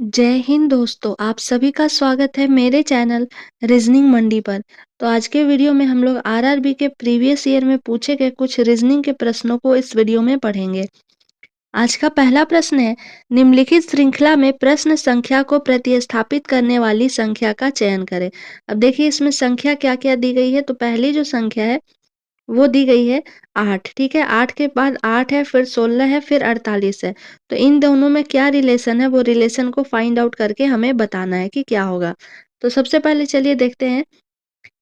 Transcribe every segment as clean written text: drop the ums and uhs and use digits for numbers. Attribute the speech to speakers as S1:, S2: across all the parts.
S1: जय हिंद दोस्तों, आप सभी का स्वागत है मेरे चैनल रीजनिंग मंडी पर। तो आज के वीडियो में हम लोग आरआरबी के प्रीवियस ईयर में पूछे गए कुछ रीजनिंग के प्रश्नों को इस वीडियो में पढ़ेंगे। आज का पहला प्रश्न है, निम्नलिखित श्रृंखला में प्रश्न संख्या को प्रतिस्थापित करने वाली संख्या का चयन करें। अब देखिए इसमें संख्या क्या-क्या दी गई है। तो पहली जो संख्या है वो दी गई है 8, ठीक है? 8 के बाद 8 है, फिर 16 है, फिर 48 है। तो इन दोनों में क्या रिलेशन है, वो रिलेशन को फाइंड आउट करके हमें बताना है कि क्या होगा। तो सबसे पहले चलिए देखते हैं।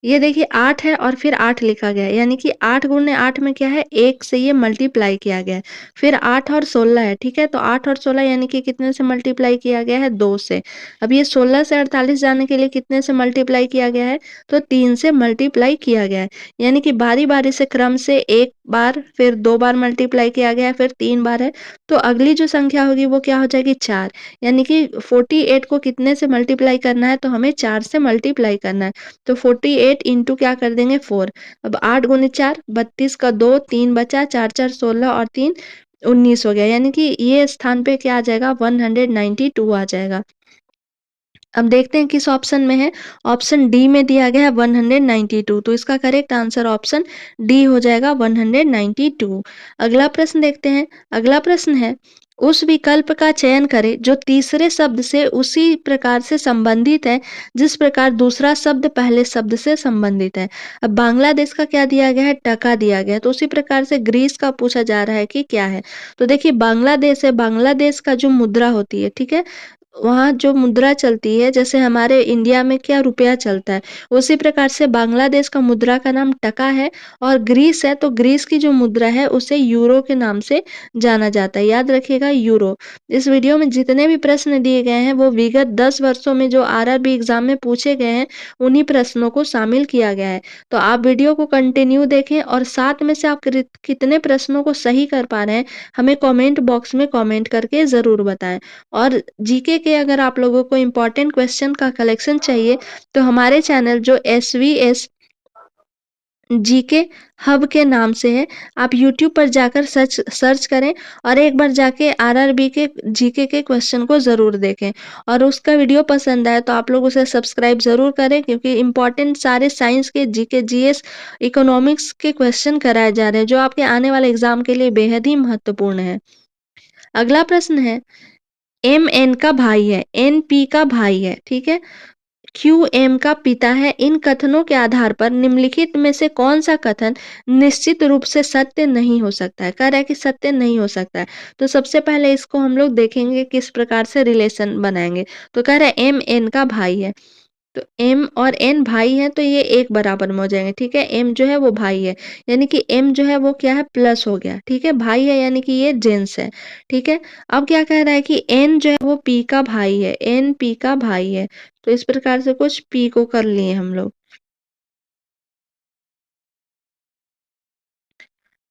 S1: ये देखिए 8 है और फिर 8 लिखा गया है, यानी कि 8 गुणे 8 में क्या है, 1 से ये मल्टीप्लाई किया गया है। फिर 8 और 16 है, ठीक है? तो 8 और 16 यानी कि कितने से मल्टीप्लाई किया गया है, 2 से। अब ये 16 से 48 जाने के लिए कितने से मल्टीप्लाई किया गया है, तो 3 से मल्टीप्लाई किया गया है। यानी कि बारी-बारी से क्रम से 1 बार, फिर 2 बार मल्टीप्लाई किया गया है, फिर 3 बार है। तो अगली जो संख्या होगी वो क्या हो जाएगी, 4। यानी कि 48 को कितने से मल्टीप्लाई करना है, तो हमें 4 से मल्टीप्लाई करना है। तो 48 इंटू क्या कर देंगे, 4। अब 8 गुने 4 32 का 2 3 बचा, 4 4 16 और 3 19 हो गया। यानी कि ये स्थान पे क्या आ जाएगा, 192 आ जाएगा। अब देखते हैं किस ऑप्शन में है। ऑप्शन डी में दिया गया है 192, तो इसका करेक्ट आंसर ऑप्शन डी हो जाएगा 192। अगला प्रश्न देखते हैं। अगला प्रश्न है, उस विकल्प का चयन करें जो तीसरे शब्द से उसी प्रकार से संबंधित है जिस प्रकार दूसरा शब्द पहले शब्द से संबंधित है। अब बांग्लादेश का क्या दिया गया है, टका दिया गया है। तो उसी प्रकार से ग्रीस का पूछा जा रहा है कि क्या है। तो देखिए बांग्लादेश है, बांग्लादेश का जो मुद्रा होती है, ठीक है, वहाँ जो मुद्रा चलती है, जैसे हमारे इंडिया में क्या रुपया चलता है, उसी प्रकार से बांग्लादेश का मुद्रा का नाम टका है। और ग्रीस है, तो ग्रीस की जो मुद्रा है उसे यूरो के नाम से जाना जाता है। याद रखिएगा, यूरो। इस वीडियो में जितने भी प्रश्न दिए गए हैं वो विगत 10 वर्षों में जो आरआरबी एग्जाम में पूछे गए हैं उन्हीं प्रश्नों को शामिल किया गया है। तो आप वीडियो को कंटिन्यू देखें और साथ में से आप कितने प्रश्नों को सही कर पा रहे हैं हमें कमेंट बॉक्स में कमेंट करके ज़रूर बताएं। और जीके के अगर आप लोगों को इम्पोर्टेंट क्वेश्चन का कलेक्शन चाहिए तो हमारे चैनल जो एसवीएस जीके हब के नाम से है, आप यूट्यूब पर जाकर सर्च सर्च करें और एक बार जाके आरआरबी के जीके के क्वेश्चन को ज़रूर देखें। और उसका वीडियो पसंद आए तो आप लोग उसे सब्सक्राइब ज़रूर करें, क्योंकि इम्पोर्टेंट सारे साइंस के जीके जीएस इकोनॉमिक्स के क्वेश्चन कराए जा रहे हैं जो आपके आने वाले एग्जाम के लिए बेहद ही महत्वपूर्ण है। अगला प्रश्न है, एम एन का भाई है, एन पी का भाई है, ठीक है, क्यू एम का पिता है। इन कथनों के आधार पर निम्नलिखित में से कौन सा कथन निश्चित रूप से सत्य नहीं हो सकता है। कह रहा है कि सत्य नहीं हो सकता है। तो सबसे पहले इसको हम लोग देखेंगे किस प्रकार से रिलेशन बनाएंगे। तो कह रहा है एम एन का भाई है, तो एम और एन भाई है, तो ये एक बराबर में हो जाएंगे, ठीक है। एम जो है वो भाई है, यानी कि एम जो है वो क्या है, प्लस हो गया, ठीक है। भाई है यानी कि ये जेंट्स है, ठीक है। अब क्या कह रहा है कि एन जो है वो पी का भाई है, एन पी का भाई है। तो इस प्रकार से कुछ पी को कर लिए हम लोग।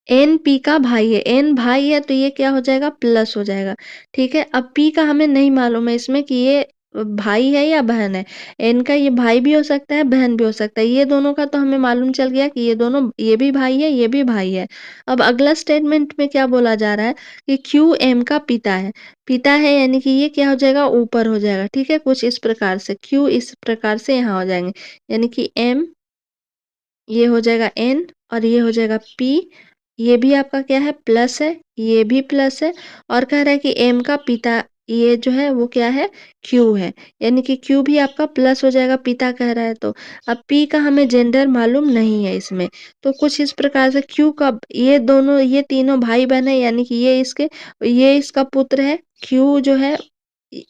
S1: एन पी का भाई है, एन भाई है, तो ये क्या हो जाएगा, प्लस हो जाएगा, ठीक है। अब पी का हमें नहीं मालूम है इसमें कि ये भाई है या बहन है। एन का ये भाई भी हो सकता है, बहन भी हो सकता है। ये दोनों का तो हमें मालूम चल गया कि ये दोनों, ये भी भाई है, ये भी भाई है। अब अगला स्टेटमेंट में क्या बोला जा रहा है कि क्यू एम का पिता है। पिता है यानी कि ये क्या हो जाएगा, ऊपर हो जाएगा, ठीक है। कुछ इस प्रकार से क्यू इस प्रकार से यहाँ हो जाएंगे, यानी कि एम, ये हो जाएगा एन, और ये हो जाएगा पी। ये भी आपका क्या है, प्लस है, ये भी प्लस है। और कह रहा है कि एम का पिता ये जो है वो क्या है, क्यू है, यानी कि क्यू भी आपका प्लस हो जाएगा, पिता कह रहा है तो। अब पी का हमें जेंडर मालूम नहीं है इसमें। तो कुछ इस प्रकार से क्यू का, ये दोनों, ये तीनों भाई बहन है, यानी कि ये इसके, ये इसका पुत्र है। क्यू जो है,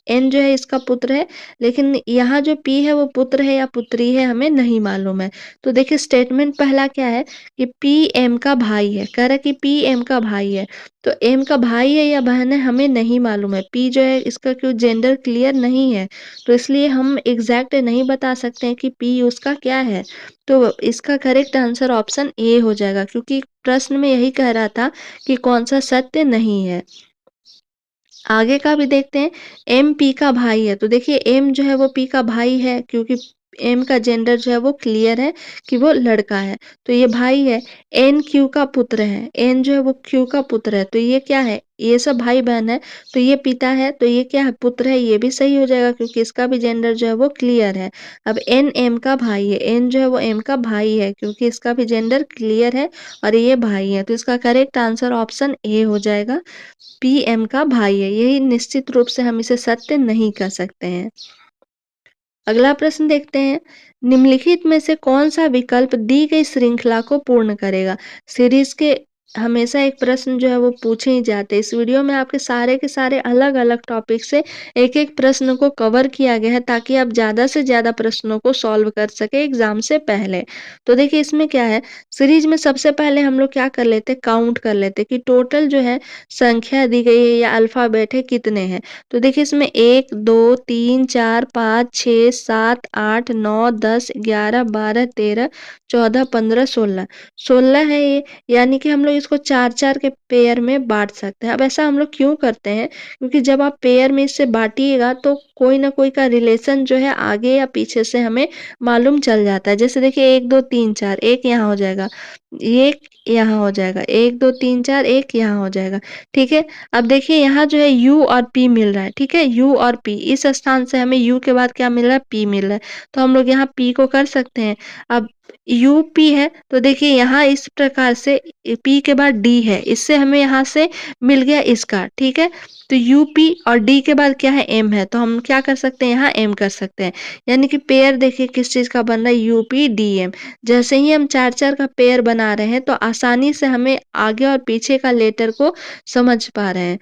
S1: एन जो है इसका पुत्र है, लेकिन यहाँ जो पी है वो पुत्र है या पुत्री है हमें नहीं मालूम है। तो देखिए स्टेटमेंट पहला क्या है कि पी एम का भाई है, कह रहा है कि पी एम का भाई है। तो एम का भाई है या बहन है हमें नहीं मालूम है। पी जो है इसका क्यों जेंडर क्लियर नहीं है, तो इसलिए हम एग्जैक्ट नहीं बता सकते हैं कि पी उसका क्या है। तो इसका करेक्ट आंसर ऑप्शन ए हो जाएगा, क्योंकि प्रश्न में यही कह रहा था कि कौन सा सत्य नहीं है। आगे का भी देखते हैं। एम पी का भाई है, तो देखिए एम जो है वो पी का भाई है, क्योंकि एम का जेंडर जो है वो क्लियर है कि वो लड़का है, तो ये भाई है। एन क्यू का पुत्र है, एन जो है वो क्यू का पुत्र है, तो ये क्या है? ये सब भाई-बहन है, तो ये पिता है, तो ये क्या है? पुत्र है, ये भी सही हो जाएगा क्योंकि इसका भी जेंडर जो है वो क्लियर है। अब एन एम का भाई है, एन जो है वो एम का भाई है क्योंकि इसका भी जेंडर क्लियर है और ये भाई है, तो इसका करेक्ट आंसर ऑप्शन ए हो जाएगा, पी एम का भाई है। यही निश्चित रूप से हम इसे सत्य नहीं कर सकते हैं। अगला प्रश्न देखते हैं, निम्नलिखित में से कौन-सा विकल्प दी गई श्रृंखला को पूर्ण करेगा? सीरीज़ के हमेशा एक प्रश्न जो है वो पूछे ही जाते हैं। इस वीडियो में आपके सारे के सारे अलग-अलग टॉपिक से एक-एक प्रश्न को कवर किया गया है ताकि आप ज़्यादा से ज़्यादा प्रश्नों को सॉल्व कर सकें एग्ज़ाम से पहले। तो देखिए इसमें क्या है, सीरीज़ में सबसे पहले हम लोग क्या कर लेते हैं, काउंट कर लेते हैं कि टोटल जो है संख्या दी गई है या अल्फ़ाबेट है कितने हैं। तो देखिए इसमें 1, 2, 3, 4, 5, 6, 7, 8, 9, 10, 11, 12, 13, 14, 15, 16। 16 है ये, यानी कि हम लोग इसको 4-4 के पेयर में बाँट सकते हैं। अब ऐसा हम लोग क्यों करते हैं? क्योंकि जब आप पेयर में इसे बाँटिएगा तो कोई न कोई का रिलेशन जो है आगे या पीछे से हमें मालूम चल जाता है। जैसे देखिए 1, 2, 3, 4, 1 यहाँ हो जाएगा, 1 यहाँ हो जाएगा, 1, 2, 3, 4, 1 यहाँ हो जाएगा, ठीक है? अब देखिए यहाँ जो है यू और पी मिल रहा है, ठीक है? यू और पी, इस स्थान से हमें यू के बाद क्या मिल रहा है? पी मिल रहा है, तो हम लोग यहाँ पी को कर सकते हैं। अब यूपी है, तो देखिए यहाँ इस प्रकार से पी के बाद डी है, इससे हमें यहाँ से मिल गया इसका, ठीक है? तो यूपी और डी के बाद क्या है? एम है, तो हम क्या कर सकते हैं? यहाँ एम कर सकते हैं, यानी कि पेयर देखिए किस चीज़ का बन रहा है? UP D M. जैसे ही हम 4-4 का पेयर बना रहे हैं, तो आसानी से हमें आगे और पीछे का लेटर को समझ पा रहे हैं।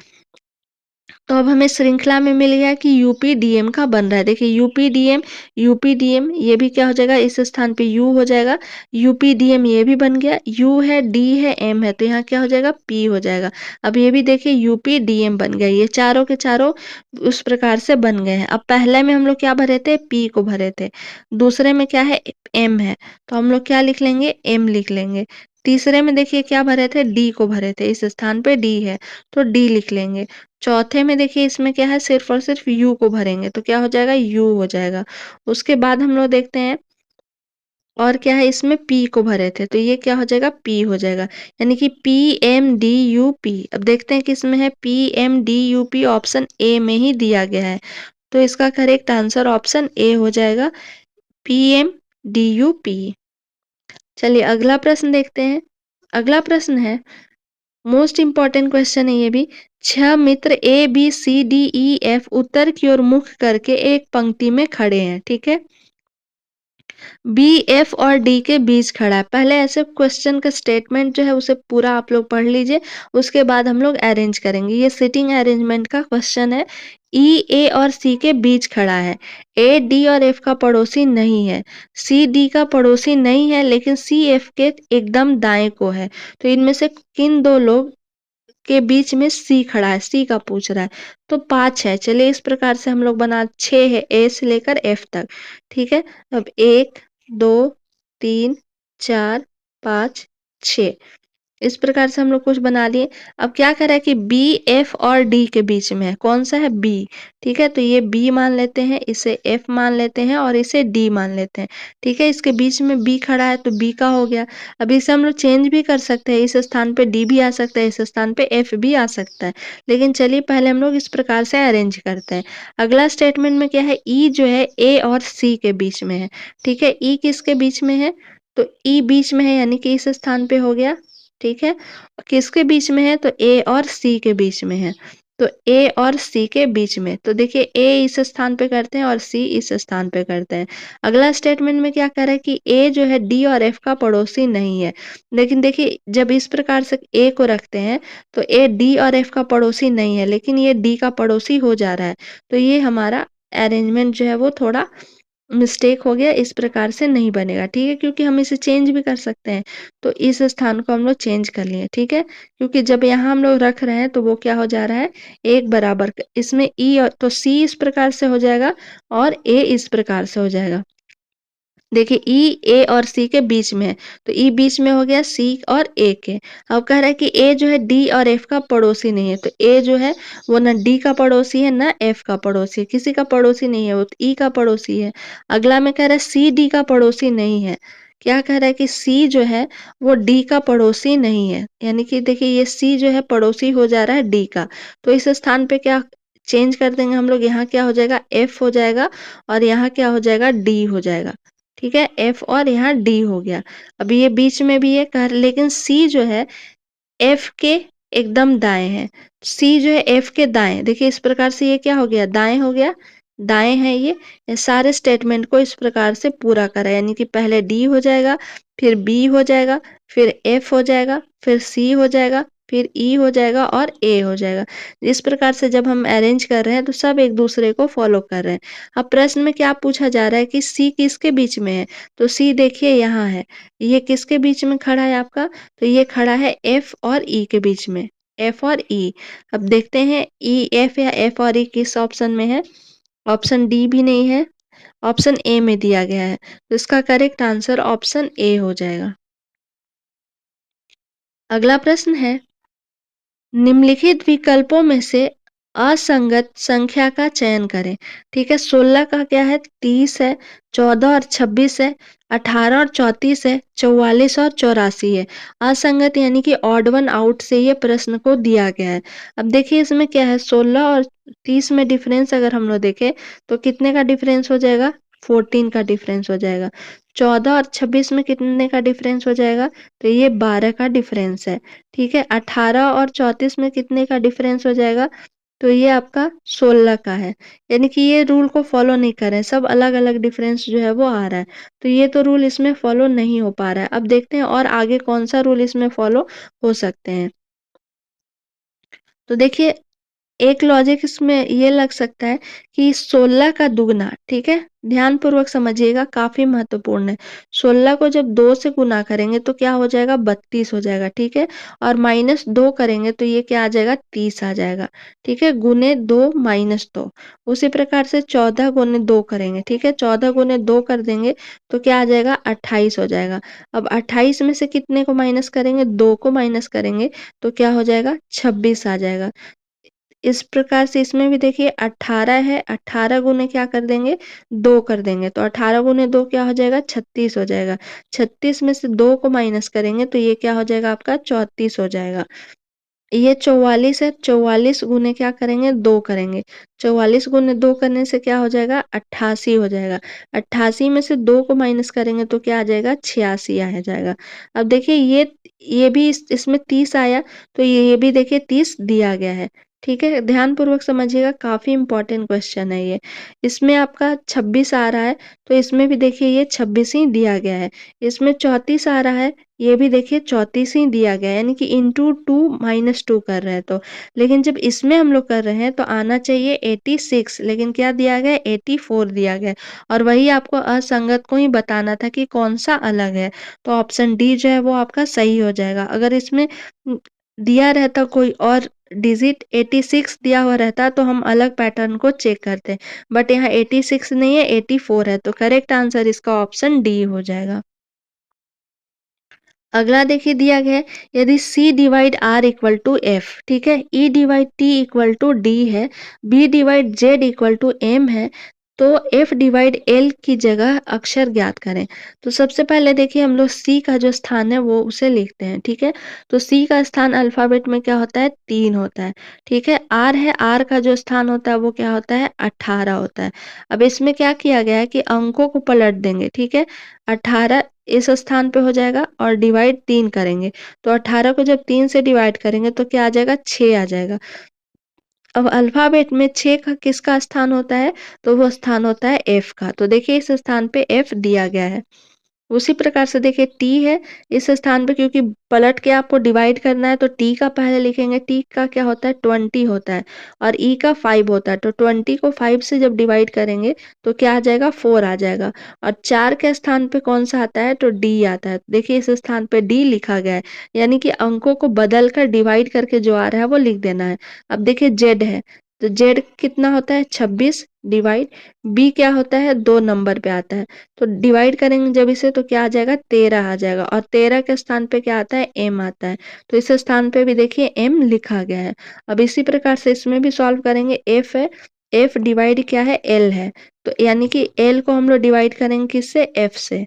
S1: तो अब हमें श्रृंखला में मिल गया कि यूपीडीएम का बन रहा है। देखिए यूपीडीएम ये भी क्या हो जाएगा? इस स्थान पे यू हो जाएगा। यूपीडीएम ये भी बन गया। यू है, डी है, एम है, तो यहाँ क्या हो जाएगा? पी हो जाएगा। अब ये भी देखिए यूपीडीएम बन गया। ये चारों के चारों उस प्रकार से बन गए हैं। अब पहले में हम लोग क्या भरे थे? पी को भरे थे। दूसरे में क्या है? एम है, तो हम लोग क्या लिख लेंगे? एम लिख लेंगे। तीसरे में देखिए क्या भरे थे? डी को भरे थे। इस स्थान पे डी है, तो डी लिख लेंगे। चौथे में देखिए इसमें क्या है? सिर्फ़ और सिर्फ़ यू को भरेंगे, तो क्या हो जाएगा? यू हो जाएगा। उसके बाद हम लोग देखते हैं और क्या है? इसमें पी को भरे थे, तो ये क्या हो जाएगा? पी हो जाएगा, यानी कि पीएमडीयूपी। अब देखते हैं किसमें है? पीएमडीयूपी ऑप्शन ए में ही दिया गया है, तो इसका करेक्ट आंसर ऑप्शन ए हो जाएगा, पीएमडीयूपी। चलिए अगला प्रश्न देखते हैं। अगला प्रश्न है, मोस्ट इम्पोर्टेंट क्वेश्चन है ये भी। 6 मित्र ए, बी, सी, डी, ई, एफ उत्तर की ओर मुख करके एक पंक्ति में खड़े हैं, ठीक है? बी, एफ और डी के बीच खड़ा है। पहले ऐसे क्वेश्चन का स्टेटमेंट जो है उसे पूरा आप लोग पढ़ लीजिए, उसके बाद हम लोग अरेंज करेंगे। ये सिटिंग अरेंजमेंट का क्वेश्चन है। ई, ए और सी के बीच खड़ा है। ए, डी और एफ का पड़ोसी नहीं है। सी, डी का पड़ोसी नहीं है, लेकिन सी, एफ के एकदम दाएँ को है। तो इनमें से किन 2 लोग के बीच में सी खड़ा है? सी का पूछ रहा है, तो 5 है। चलिए इस प्रकार से हम लोग बना 6 है, ए से लेकर एफ तक, ठीक है? अब 1, 2, 3, 4, 5, 6 इस प्रकार से हम लोग कुछ बना लिए। अब क्या कह रहा है कि बी, एफ और डी के बीच में है। कौन-सा है? बी, ठीक है? तो ये बी मान लेते हैं, इसे एफ मान लेते हैं और इसे डी मान लेते हैं, ठीक है? इसके बीच में बी खड़ा है, तो बी का हो गया। अब इसे हम लोग चेंज भी कर सकते हैं, इस स्थान पे डी भी आ सकता है, इस स्थान पे एफ भी आ सकता है। लेकिन चलिए पहले हम लोग इस प्रकार से अरेंज करते हैं। अगला स्टेटमेंट में क्या है? ई जो है ए और सी के बीच में है, ठीक है? ई किसके बीच में है? तो ई बीच में है, यानी कि इस स्थान पे हो गया, ठीक है? किसके बीच में है? तो ए और सी के बीच में है। तो ए और सी के बीच में, तो देखिए ए इस स्थान पे करते हैं और सी इस स्थान पे करते हैं। अगला स्टेटमेंट में क्या कह रहा है कि ए जो है डी और एफ का पड़ोसी नहीं है। लेकिन देखिए जब इस प्रकार से ए को रखते हैं, तो ए डी और एफ का पड़ोसी नहीं है, लेकिन ये डी का पड़ोसी हो जा रहा है। तो ये हमारा अरेंजमेंट जो है वो थोड़ा मिस्टेक हो गया, इस प्रकार से नहीं बनेगा, ठीक है? क्योंकि हम इसे चेंज भी कर सकते हैं, तो इस स्थान को हम लोग चेंज कर लिए, ठीक है? क्योंकि जब यहाँ हम लोग रख रहे हैं, तो वो क्या हो जा रहा है? एक बराबर इसमें ई और तो सी इस प्रकार से हो जाएगा और ए इस प्रकार से हो जाएगा। देखिए ई, ए और सी के बीच में है, तो ई बीच में हो गया सी और ए के। अब कह रहा है कि ए जो है डी और एफ का पड़ोसी नहीं है, तो ए जो है वो ना डी का पड़ोसी है ना एफ का पड़ोसी है, किसी का पड़ोसी नहीं है, वो तो ई का पड़ोसी है। अगला में कह रहा है सी डी का पड़ोसी नहीं है। क्या कह रहा है कि सी जो है वो डी का पड़ोसी नहीं है, यानी कि देखिए ये सी जो है पड़ोसी हो जा रहा है डी का, तो इस स्थान पे क्या चेंज कर देंगे हम लोग, यहाँ क्या हो जाएगा एफ हो जाएगा और यहाँ क्या हो जाएगा डी हो जाएगा। ठीक है, एफ और यहाँ डी हो गया। अभी ये बीच में भी है कर, लेकिन सी जो है एफ के एकदम दाएं है। सी जो है एफ के दाएं, देखिए इस प्रकार से ये क्या हो गया दाएं हो गया, दाएं है ये सारे स्टेटमेंट को इस प्रकार से पूरा करा, यानी कि पहले डी हो जाएगा, फिर बी हो जाएगा, फिर एफ हो जाएगा, फिर सी हो जाएगा, फिर ई हो जाएगा और ए हो जाएगा। इस प्रकार से जब हम अरेंज कर रहे हैं तो सब एक दूसरे को फॉलो कर रहे हैं। अब प्रश्न में क्या पूछा जा रहा है कि सी किसके बीच में है, तो सी देखिए यहाँ है, ये किसके बीच में खड़ा है आपका, तो ये खड़ा है एफ और ई के बीच में, एफ और ई। अब देखते हैं ई एफ या एफ और ई किस ऑप्शन में है, ऑप्शन डी भी नहीं है, ऑप्शन ए में दिया गया है, तो इसका करेक्ट आंसर ऑप्शन ए हो जाएगा। अगला प्रश्न है, निम्नलिखित विकल्पों में से असंगत संख्या का चयन करें। ठीक है, 16 का क्या है 30 है, 14 और 26 है, 18 और 34 है, 44 और 84 है। असंगत यानी कि ऑड वन आउट से ये प्रश्न को दिया गया है। अब देखिए इसमें क्या है 16 और 30 में डिफरेंस अगर हम लोग देखें तो कितने का डिफरेंस हो जाएगा, 14 का डिफरेंस हो जाएगा। 14 और 26 में कितने का डिफरेंस हो जाएगा, तो ये 12 का डिफरेंस है। ठीक है, 18 और 34 में कितने का डिफरेंस हो जाएगा, तो ये आपका 16 का है। यानी कि ये रूल को फॉलो नहीं कर रहे हैं, सब अलग-अलग डिफरेंस जो है वो आ रहा है। तो ये तो रूल इसमें फॉलो नहीं हो पा रहा है। अब देखते हैं और आगे कौन-सा रूल इसमें फॉलो हो सकते हैं। तो देखिए एक लॉजिक इसमें ये लग सकता है कि 16 का दुगना, ठीक है? ध्यानपूर्वक समझिएगा, काफ़ी महत्वपूर्ण है। 16 को जब 2 से गुना करेंगे तो क्या हो जाएगा 32 हो जाएगा, ठीक है? और माइनस 2 करेंगे तो ये क्या आ जाएगा 30 आ जाएगा, ठीक है? गुने 2 माइनस 2। उसी प्रकार से 14 गुने 2 करेंगे, ठीक है? 14 गुने 2 कर देंगे तो क्या आ जाएगा 28 हो जाएगा। अब 28 में से कितने को माइनस करेंगे, 2 को माइनस करेंगे तो क्या हो जाएगा 26 आ जाएगा। इस प्रकार से इसमें भी देखिए 18 है, 18 गुने क्या कर देंगे 2 कर देंगे, तो 18 गुने 2 क्या हो जाएगा 36 हो जाएगा। 36 में से 2 को माइनस करेंगे तो ये क्या हो जाएगा आपका 34 हो जाएगा। ये 44 है, 44 गुने क्या करेंगे 2 करेंगे, 44 गुने 2 करने से क्या हो जाएगा 88 हो जाएगा। 88 में से 2 को माइनस करेंगे तो क्या आ जाएगा 86 आ जाएगा। अब देखिए ये भी इसमें 30 आया, तो ये भी देखिए 30 दिया गया है। ठीक है, ध्यानपूर्वक समझिएगा, काफ़ी इम्पोर्टेंट क्वेश्चन है ये। इसमें आपका 26 आ रहा है, तो इसमें भी देखिए ये 26 ही दिया गया है। इसमें 34 आ रहा है, ये भी देखिए 34 ही दिया गया है, यानी कि इंटू 2 माइनस 2 कर रहे हैं तो। लेकिन जब इसमें हम लोग कर रहे हैं तो आना चाहिए 86, लेकिन क्या दिया गया है 84 दिया गया है। और वही आपको असंगत को ही बताना था कि कौन-सा अलग है, तो ऑप्शन डी जो है वो आपका सही हो जाएगा। अगर इसमें दिया रहता कोई और डिजिट 86 दिया हुआ रहता तो हम अलग पैटर्न को चेक करते। बट यहाँ 86 नहीं है 84 है, तो करेक्ट आंसर इसका ऑप्शन डी हो जाएगा। अगला देखिए दिया गया है, यदि C divide R equal to F, ठीक है, E divide T equal to D है, B divide Z equal to M है, तो F डिवाइड L की जगह अक्षर ज्ञात करें। तो सबसे पहले देखिए हम लोग C का जो स्थान है वो उसे लिखते हैं, ठीक है? तो C का स्थान अल्फ़ाबेट में क्या होता है 3 होता है, ठीक है? R है, R का जो स्थान होता है वो क्या होता है 18 होता है। अब इसमें क्या किया गया है कि अंकों को पलट देंगे, ठीक है? 18 इस स्थान पे हो जाएगा और डिवाइड 3 करेंगे, तो 18 को जब 3 से डिवाइड करेंगे तो क्या आ जाएगा 6 आ जाएगा। अब अल्फ़ाबेट में 6 का किसका स्थान होता है, तो वो स्थान होता है F का, तो देखिए इस स्थान पे F दिया गया है। उसी प्रकार से देखिए टी है, इस स्थान पे क्योंकि पलट के आपको डिवाइड करना है तो टी का पहले लिखेंगे, टी का क्या होता है 20 होता है और ई का 5 होता है, तो 20 को 5 से जब डिवाइड करेंगे तो क्या आ जाएगा 4 आ जाएगा। और 4 के स्थान पे कौन सा आता है, तो डी आता है। देखिए इस स्थान पे डी लिखा गया है, यानी कि अंकों को बदल कर डिवाइड करके जो आ रहा है वो लिख देना है। अब देखिए जेड है, तो जेड कितना होता है 26 डिवाइड बी क्या होता है 2 नंबर पे आता है। तो डिवाइड करेंगे जब इसे तो क्या आ जाएगा 13 आ जाएगा और 13 के स्थान पे क्या आता है एम आता है। तो इस स्थान पे भी देखिए एम लिखा गया है। अब इसी प्रकार से इसमें भी सॉल्व करेंगे एफ है, एफ डिवाइड क्या है एल है। तो यानी कि एल को हम लोग डिवाइड करेंगे किससे एफ से।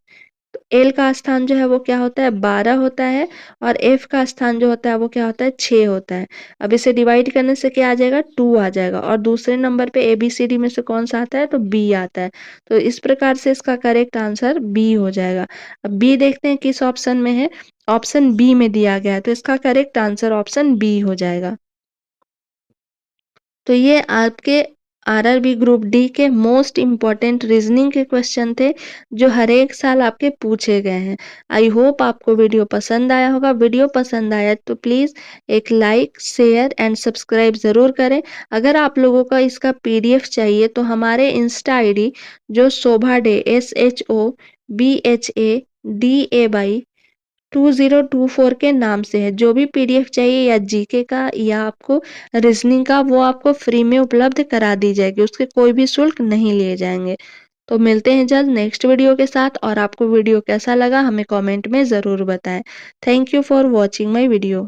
S1: तो एल का स्थान जो है वो क्या होता है 12 होता है और एफ का स्थान जो होता है वो क्या होता है 6 होता है। अब इसे डिवाइड करने से क्या आ जाएगा 2 आ जाएगा और दूसरे नंबर पे एबीसीडी में से कौन सा आता है तो बी आता है। तो इस प्रकार से इसका करेक्ट आंसर बी हो जाएगा। अब बी देखते हैं किस ऑप्शन में है। ऑप्शन बी में दिया गया है तो इसका करेक्ट आंसर ऑप्शन बी हो जाएगा। तो ये आपके आरआरबी ग्रुप डी के मोस्ट इम्पॉर्टेंट रीजनिंग के क्वेश्चन थे जो हर एक साल आपके पूछे गए हैं। आई होप आपको वीडियो पसंद आया होगा। वीडियो पसंद आया तो प्लीज़ एक लाइक शेयर एंड सब्सक्राइब ज़रूर करें। अगर आप लोगों का इसका पीडीएफ चाहिए तो हमारे इंस्टा आईडी जो शोभा डे SHOBHADAY 2024 के नाम से है। जो भी पीडीएफ चाहिए या जीके का या आपको रीजनिंग का वो आपको फ्री में उपलब्ध करा दी जाएगी। उसके कोई भी शुल्क नहीं लिए जाएंगे। तो मिलते हैं जल्द नेक्स्ट वीडियो के साथ और आपको वीडियो कैसा लगा हमें कमेंट में ज़रूर बताएं। Thank you for watching my video.